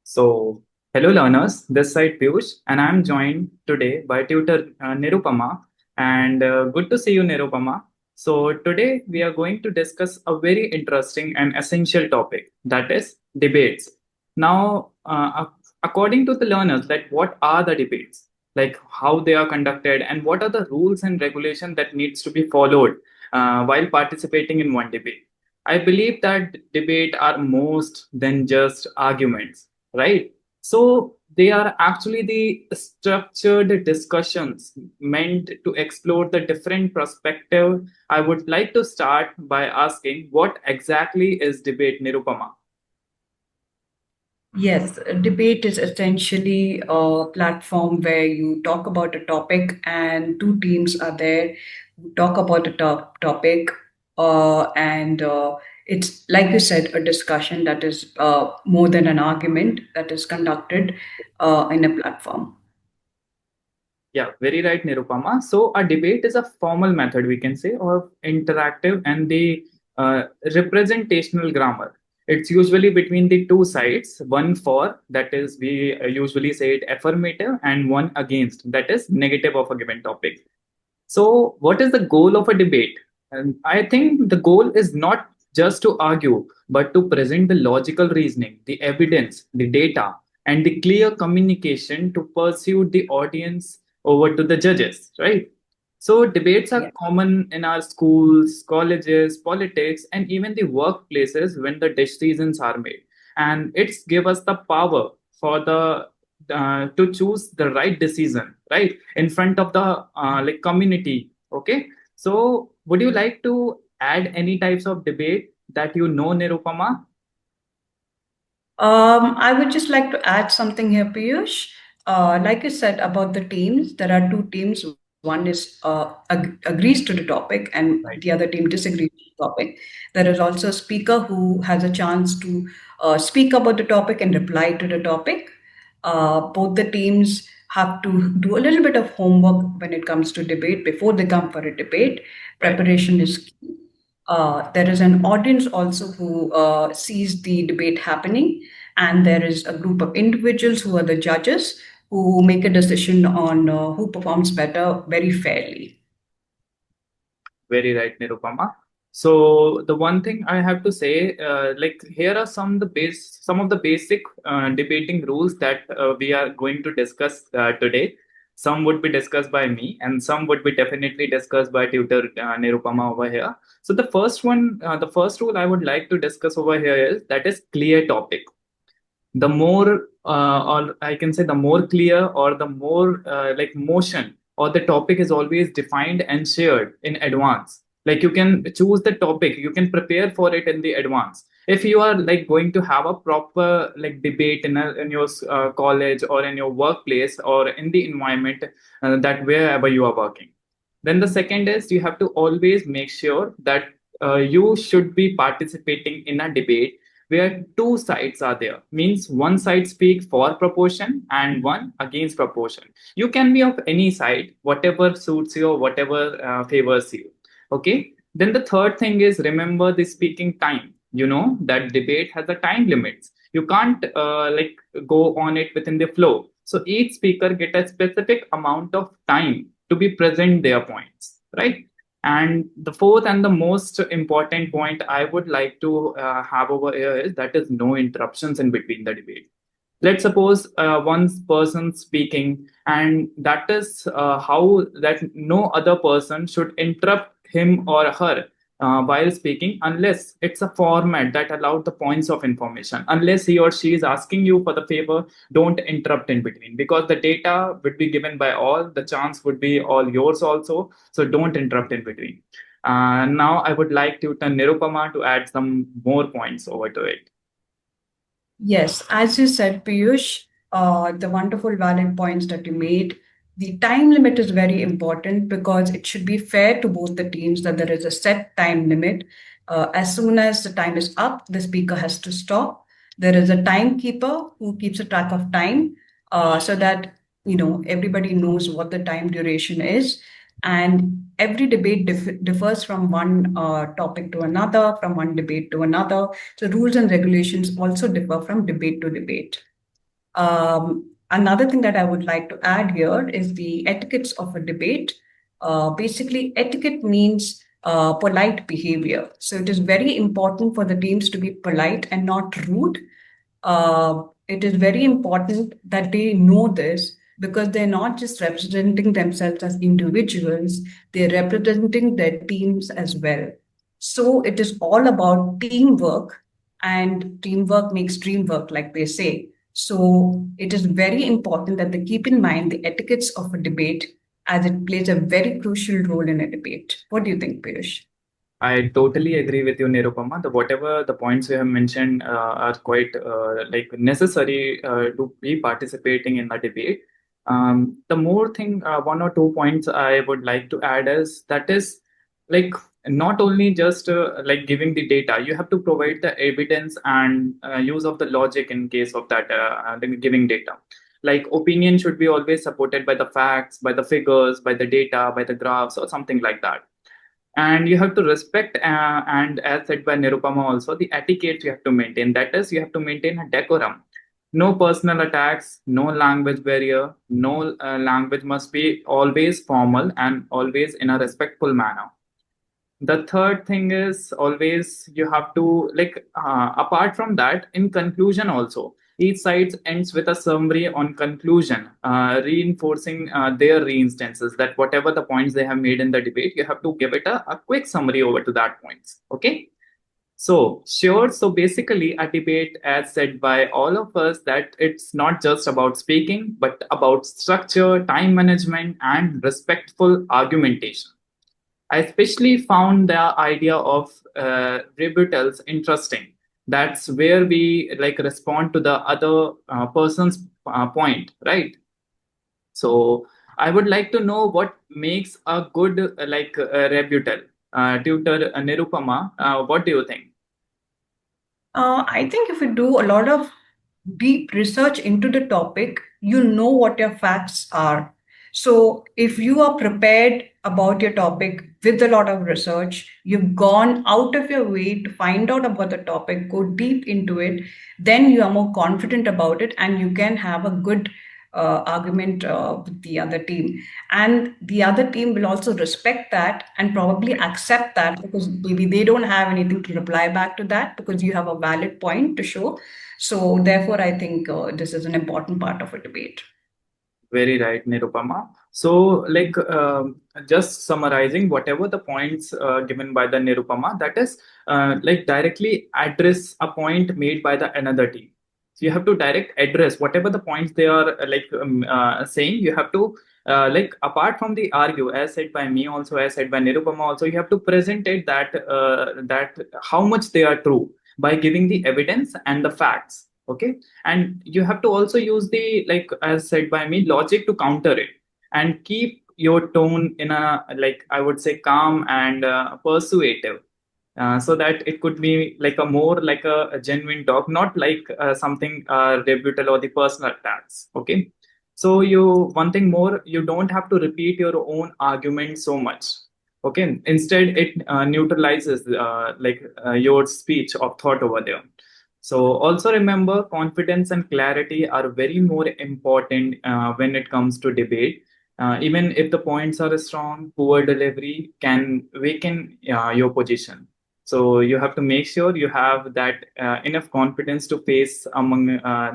So, hello learners, this side Piyush, and I'm joined today by tutor Nirupama. And good to see you, Nirupama. So, today we are going to discuss a very interesting and essential topic that is debates. Now, according to the learners, like what are the debates? Like how they are conducted, and what are the rules and regulation that needs to be followed while participating in one debate? I believe that debate are most than just arguments, right? So they are actually the structured discussions meant to explore the different perspective. I would like to start by asking what exactly is debate, Nirupama? Yes, a debate is essentially a platform where you talk about a topic and two teams are there who talk about a topic. And it's, like you said, a discussion that is more than an argument that is conducted in a platform. Yeah, very right, Nirupama. So a debate is a formal method, we can say, of interactive and the representational grammar. It's usually between the two sides, one for, that is, we usually say it affirmative, and one against, that is negative of a given topic. So, what is the goal of a debate? And I think the goal is not just to argue, but to present the logical reasoning, the evidence, the data, and the clear communication to pursue the audience over to the judges, right? So, debates are Yeah. common in our schools, colleges, politics, and even the workplaces when the decisions are made. And it's give us the power for the to choose the right decision, right, in front of the like community. Okay, so would you like to add any types of debate that you know, Nirupama? I would just like to add something here, Piyush. Like you said about the teams, there are two teams. One is agrees to the topic, and Right. the other team disagrees with the topic. There is also a speaker who has a chance to speak about the topic and reply to the topic. Both the teams have to do a little bit of homework when it comes to debate before they come for a debate. Right. Preparation is key. There is an audience also who sees the debate happening, and there is a group of individuals who are the judges who make a decision on who performs better very fairly. Very right, Nirupama. So the one thing I have to say, like here are some of the basic debating rules that we are going to discuss today. Some would be discussed by me, and some would be definitely discussed by tutor Nirupama over here. So the first rule I would like to discuss over here is that is clear topic. The more or I can say the more clear or the more like motion or the topic is always defined and shared in advance. Like you can choose the topic, you can prepare for it in the advance. If you are like going to have a proper like debate in your college or in your workplace or in the environment that wherever you are working, then the second is you have to always make sure that you should be participating in a debate where two sides are there, means one side speak for proportion and one against proportion. You can be of any side, whatever suits you or whatever favors you. Okay, then the third thing is remember the speaking time. You know that debate has a time limits. You can't like go on it within the flow, so each speaker get a specific amount of time to be present their points, right? And the fourth and the most important point I would like to have over here is that is no interruptions in between the debate. Let's suppose one person speaking, and that is how that no other person should interrupt him or her while speaking, unless it's a format that allowed the points of information. Unless he or she is asking you for the favor, don't interrupt in between, because the data would be given by all, the chance would be all yours also, so don't interrupt in between. Now I would like to turn Nirupama to add some more points over to it. Yes, as you said, Piyush, the wonderful valid points that you made. The time limit is very important because it should be fair to both the teams that there is a set time limit. As soon as the time is up, the speaker has to stop. There is a timekeeper who keeps a track of time so that everybody knows what the time duration is. And every debate differs from one topic to another, from one debate to another. So rules and regulations also differ from debate to debate. Another thing that I would like to add here is the etiquettes of a debate. Basically, etiquette means polite behavior. So it is very important for the teams to be polite and not rude. It is very important that they know this because they're not just representing themselves as individuals, they're representing their teams as well. So it is all about teamwork, and teamwork makes dream work, like they say. So it is very important that they keep in mind the etiquettes of a debate as it plays a very crucial role in a debate. What do you think, Piyush? I totally agree with you, Nirupama. The whatever the points you have mentioned are quite like necessary to be participating in the debate. The more thing, one or two points I would like to add is that is like not only just like giving the data, you have to provide the evidence and use of the logic in case of that giving data. Like opinion should be always supported by the facts, by the figures, by the data, by the graphs, or something like that. And you have to respect and as said by Nirupama also, the etiquette you have to maintain, that is you have to maintain a decorum. No personal attacks, no language barrier, no language must be always formal and always in a respectful manner. The third thing is always you have to like apart from that, in conclusion also, each side ends with a summary on conclusion, reinforcing their reinstances that whatever the points they have made in the debate, you have to give it a quick summary over to that points. Okay. So sure, so basically a debate as said by all of us that it's not just about speaking but about structure, time management, and respectful argumentation. I especially found the idea of rebuttals interesting. That's where we like respond to the other person's point, right? So I would like to know what makes a good rebuttal. Tutor Nirupama, what do you think? I think if you do a lot of deep research into the topic, you know what your facts are. So, if you are prepared about your topic with a lot of research, you've gone out of your way to find out about the topic, go deep into it, then you are more confident about it and you can have a good argument with the other team. And the other team will also respect that and probably accept that because maybe they don't have anything to reply back to that because you have a valid point to show. So, therefore, I think this is an important part of a debate. Very right, Nirupama. So, just summarizing whatever the points given by the Nirupama, that is like directly address a point made by the another team. So you have to direct address whatever the points they are saying. You have to like apart from the argue, as said by me also, as said by Nirupama also, you have to present it that how much they are true by giving the evidence and the facts. Okay, and you have to also use the like as said by me logic to counter it and keep your tone in a like I would say calm and persuasive, so that it could be like a more like a genuine talk, not like something rebuttal or the personal attacks. Okay, so you one thing more, you don't have to repeat your own argument so much. Okay, instead it neutralizes your speech or thought over there. So also remember, confidence and clarity are very more important when it comes to debate. Even if the points are strong, poor delivery can weaken your position. So you have to make sure you have that enough confidence to face among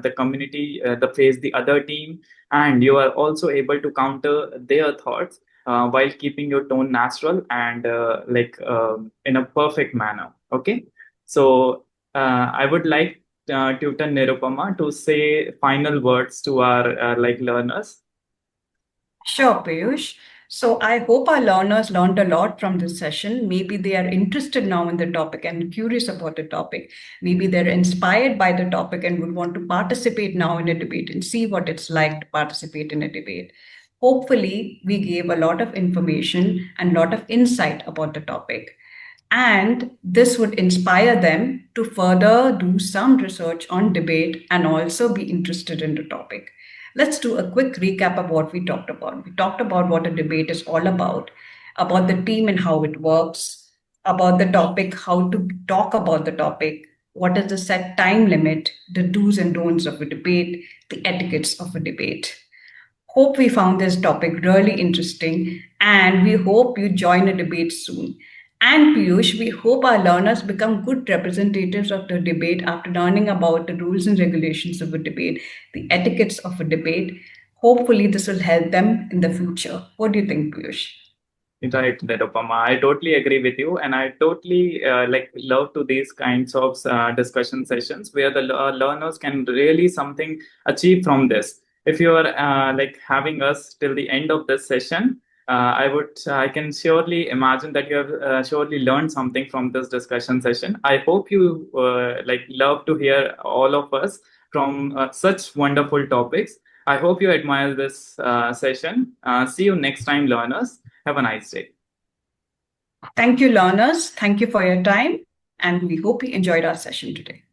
the community, the face the other team, and you are also able to counter their thoughts while keeping your tone natural and in a perfect manner. Okay, so I would like Tutor Nirupama to say final words to our learners. Sure, Piyush. So I hope our learners learned a lot from this session. Maybe they are interested now in the topic and curious about the topic. Maybe they're inspired by the topic and would want to participate now in a debate and see what it's like to participate in a debate. Hopefully, we gave a lot of information and a lot of insight about the topic. And this would inspire them to further do some research on debate and also be interested in the topic. Let's do a quick recap of what we talked about. We talked about what a debate is all about the team and how it works, about the topic, how to talk about the topic, what is the set time limit, the do's and don'ts of a debate, the etiquettes of a debate. Hope we found this topic really interesting and we hope you join a debate soon. And Piyush, we hope our learners become good representatives of the debate after learning about the rules and regulations of a debate, the etiquettes of a debate. Hopefully, this will help them in the future. What do you think, Piyush? Right, Nirupama. I totally agree with you, and I totally love to these kinds of discussion sessions where the learners can really something achieve from this. If you are having us till the end of this session, I can surely imagine that you have surely learned something from this discussion session. I hope you love to hear all of us from such wonderful topics. I hope you admire this session. See you next time, learners. Have a nice day. Thank you, learners. Thank you for your time. And we hope you enjoyed our session today.